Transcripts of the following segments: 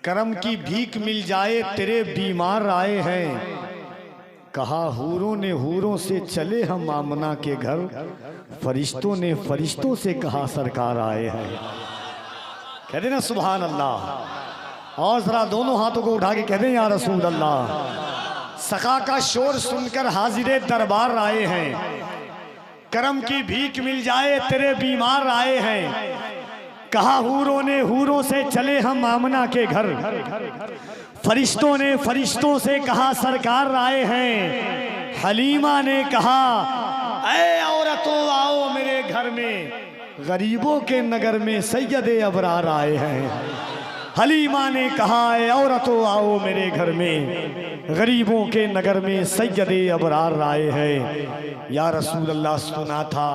करम की भीख मिल जाए तेरे बीमार आए हैं। कहा हूरों ने हूरों से चले हम आमना के घर, फरिश्तों ने फरिश्तों से कहा सरकार आए हैं। कह देना सुभान अल्लाह। और जरा दोनों हाथों को उठा के कह दें या रसूल अल्लाह। सखा का शोर सुनकर हाजिरे दरबार आए हैं। करम की भीख मिल जाए तेरे बीमार आए हैं। कहा हूरों ने हूरों से चले हम आमना के घर, फरिश्तों ने फरिश्तों से कहा सरकार आए हैं। हलीमा ने कहा ऐ औरतों आओ मेरे घर में, गरीबों के नगर में सैयदे अबरार आए हैं। हलीमा ने कहा ऐ औरतों आओ मेरे घर में, गरीबों के नगर में सैयदे अबरार आए हैं। या रसूल अल्लाह सुना था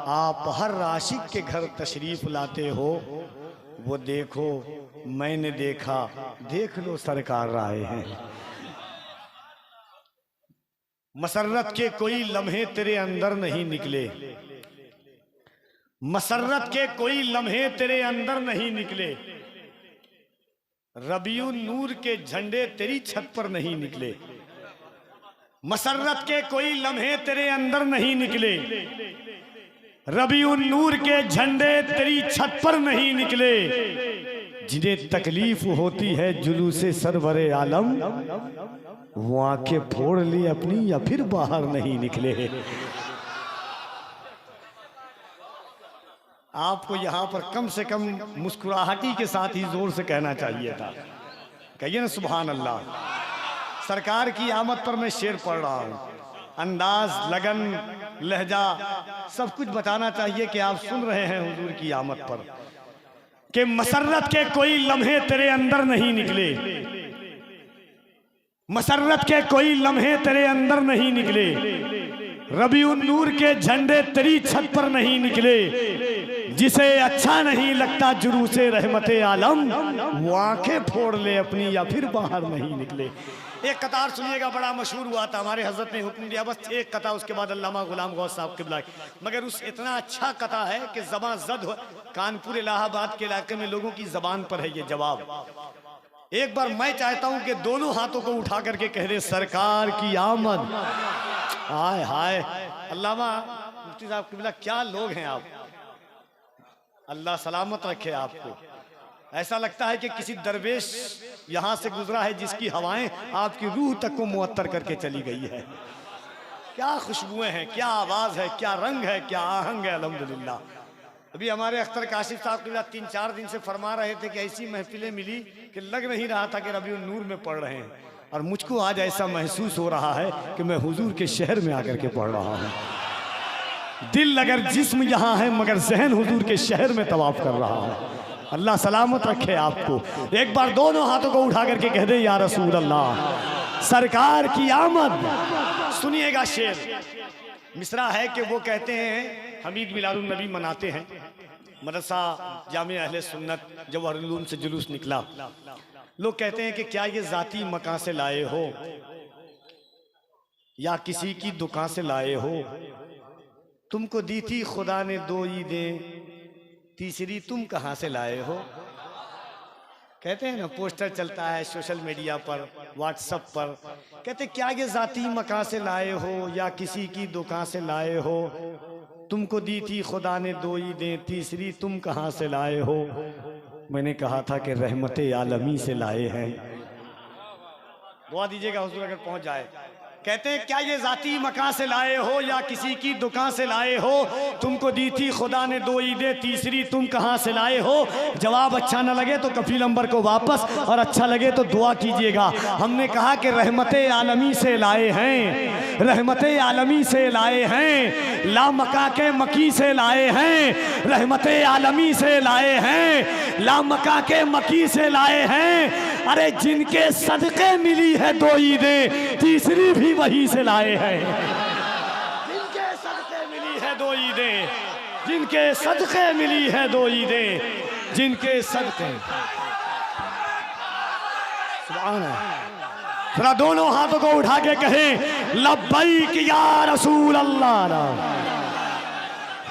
आप हर आशिक के घर तशरीफ लाते हो, वो देखो मैंने देखा, देख लो सरकार आए हैं। मसर्रत के कोई लम्हे तेरे अंदर नहीं निकले, मसर्रत के कोई लम्हे तेरे अंदर नहीं निकले, रबियुन नूर के झंडे तेरी छत पर नहीं निकले। मसर्रत के कोई लम्हे तेरे अंदर नहीं निकले, रबियुन नूर के झंडे तेरी छत पर नहीं निकले। जिन्हें तकलीफ होती है जुलूसे सरवरे आलम, वो आंखें फोड़ ली अपनी या फिर बाहर नहीं निकले। आपको यहां पर कम से कम मुस्कुराहटी के साथ ही जोर से कहना चाहिए था। कहिए ना सुभान अल्लाह। सरकार की आमद पर मैं शेर पढ़ रहा हूं, अंदाज, लगन, लहजा सब कुछ बताना चाहिए कि आप सुन रहे हैं हुजूर की आमद पर। कि मसर्रत के कोई लम्हे तेरे अंदर नहीं निकले, मसर्रत के कोई लम्हे तेरे अंदर नहीं निकले, रबियुन नूर के झंडे तेरी छत पर नहीं निकले। जिसे अच्छा नहीं लगता जुलूसे रहमते आलम, वो आंखें फोड़ ले अपनी या फिर बाहर नहीं निकले। एक कतार सुनिएगा, बड़ा मशहूर हुआ था, हमारे हजरत ने हुक्म दिया बस एक कता, उसके बाद अल्लामा गुलाम गौस साहब किबला। मगर उस इतना अच्छा कता है कि ज़बान ज़द हो। कानपुर इलाहाबाद के इलाके में लोगों की ज़बान पर है ये जवाब। एक बार मैं चाहता हूं कि दोनों हाथों को उठा करके कह दे सरकार की आमद। हाय हाय अल्लामा मुफ्ती साहब किबला, क्या लोग हैं आप, अल्लाह सलामत रखे आपको। ऐसा लगता है कि किसी दरवेश यहां से गुजरा है जिसकी हवाएं आपकी रूह तक को मुअत्तर करके चली गई है। क्या खुशबुएं हैं, क्या आवाज है, क्या रंग है, क्या आहंग है। अल्हम्दुलिल्लाह। अभी हमारे अख्तर काशिफ साहब के 3-4 दिन से फरमा रहे थे कि ऐसी महफिलें मिली कि लग नहीं रहा था कि रबीउन नूर में पढ़ रहे हैं, और मुझको आज ऐसा महसूस हो रहा है कि मैं हुजूर के शहर में आकर के पढ़ रहा हूँ। दिल अगर जिस्म यहाँ है मगर जहन हुजूर के शहर में तवाफ कर रहा है। अल्लाह सलामत रखे आपको। एक बार दोनों हाथों को उठा करके कह दे या रसूल अल्लाह, सरकार की आमद। सुनिएगा शेर, मिसरा है कि वो कहते हैं हमीद मिलादुन नबी मनाते हैं, मदरसा जामिया अहले सुन्नत जवाहरुल उलूम से जुलूस निकला। लोग कहते हैं कि क्या ये जाती मकान से लाए हो या किसी की दुकान से लाए हो, तुमको दी थी खुदा ने 2 ईदें, तीसरी तुम कहाँ से लाए हो। कहते हैं ना, पोस्टर चलता है सोशल मीडिया पर, व्हाट्सएप पर, कहते क्या ये जाती मकान से लाए हो या किसी की दुकान से लाए हो, तुमको दी थी खुदा ने 2 ईदें, तीसरी तुम कहाँ से लाए हो। मैंने कहा था कि रहमते आलमी से लाए हैं। दुआ दीजिएगा हुजूर अगर पहुंच जाए। कहते हैं क्या ये जाती मकान से लाए हो या किसी की दुकान से लाए हो, तुमको दी थी खुदा ने 2 ईदें, तीसरी तुम कहाँ से लाए हो। जवाब अच्छा न लगे तो कफील अंबर को वापस, और अच्छा लगे तो दुआ कीजिएगा। हमने कहा कि रहमते आलमी से लाए हैं, रहमते आलमी से लाए हैं, ला मका के मकी से लाए हैं, रहमते आलमी से लाए हैं, ला मका के मकी से लाए हैं। अरे जिनके सदके मिली है 2 ईदें, तीसरी भी वही से लाए हैं। जिनके सदके मिली है 2 ईदें, जिनके सदके मिली है 2 ईदें, जिनके सदके। सुभान अल्लाह। जरा दोनों हाथों को उठा के कहें लब्बैक या रसूल अल्लाह,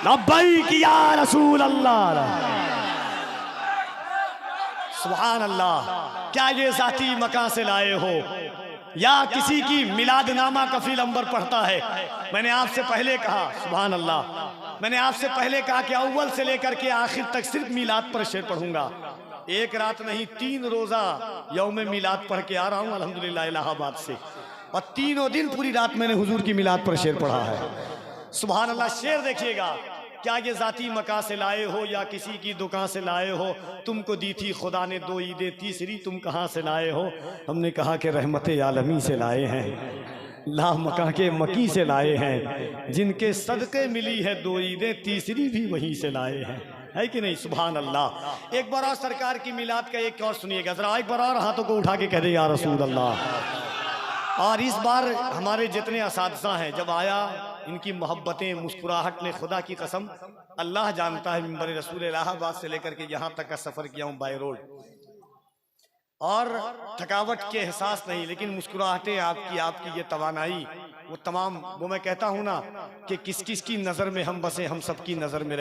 लब्बैक या रसूल अल्लाह। सुभान अल्लाह। क्या ये जाती मकान से लाए हो या किसी की मिलादनामा कफील अंबर पढ़ता है? मैंने आपसे पहले कहा, सुभान अल्लाह, मैंने आपसे पहले कहा कि अव्वल से लेकर के आखिर तक सिर्फ मिलाद पर शेर पढ़ूंगा। एक रात नहीं 3 रोजा यौम मिलाद पढ़ के आ रहा हूँ अल्हम्दुलिल्लाह इलाहाबाद से, और तीनों दिन पूरी रात मैंने हुजूर की मिलाद पर शेर पढ़ा है। सुभान अल्लाह। शेर देखिएगा, क्या ये जाती मका से लाए हो या किसी की दुकान से लाए हो? तुमको दी थी खुदा ने 2 ईदें, तीसरी तुम कहाँ से लाए हो? हमने कहा कि रहमत आलमी से लाए हैं, ला मका के मकी से लाए हैं, जिनके सदके मिली है 2 ईदें, तीसरी भी वहीं से लाए हैं। है कि नहीं? सुभान अल्लाह। एक बार और सरकार की मिलाद का एक और सुनिएगा जरा, एक बार और हाथों को उठा के कह दे या रसूल अल्लाह। और इस बार हमारे जितने असातिज़ा हैं, जब आया इनकी मोहब्बतें, मुस्कुराहट ने, खुदा की कसम अल्लाह जानता है, मिंबर रसूल इलाहाबाद से लेकर के यहाँ तक का सफ़र किया हूँ बाय रोड, और थकावट के एहसास नहीं, लेकिन मुस्कुराहटें आपकी ये तवानाई, वो तमाम, वो मैं कहता हूँ ना कि किस किस की नज़र में हम बसे, हम सबकी नज़र में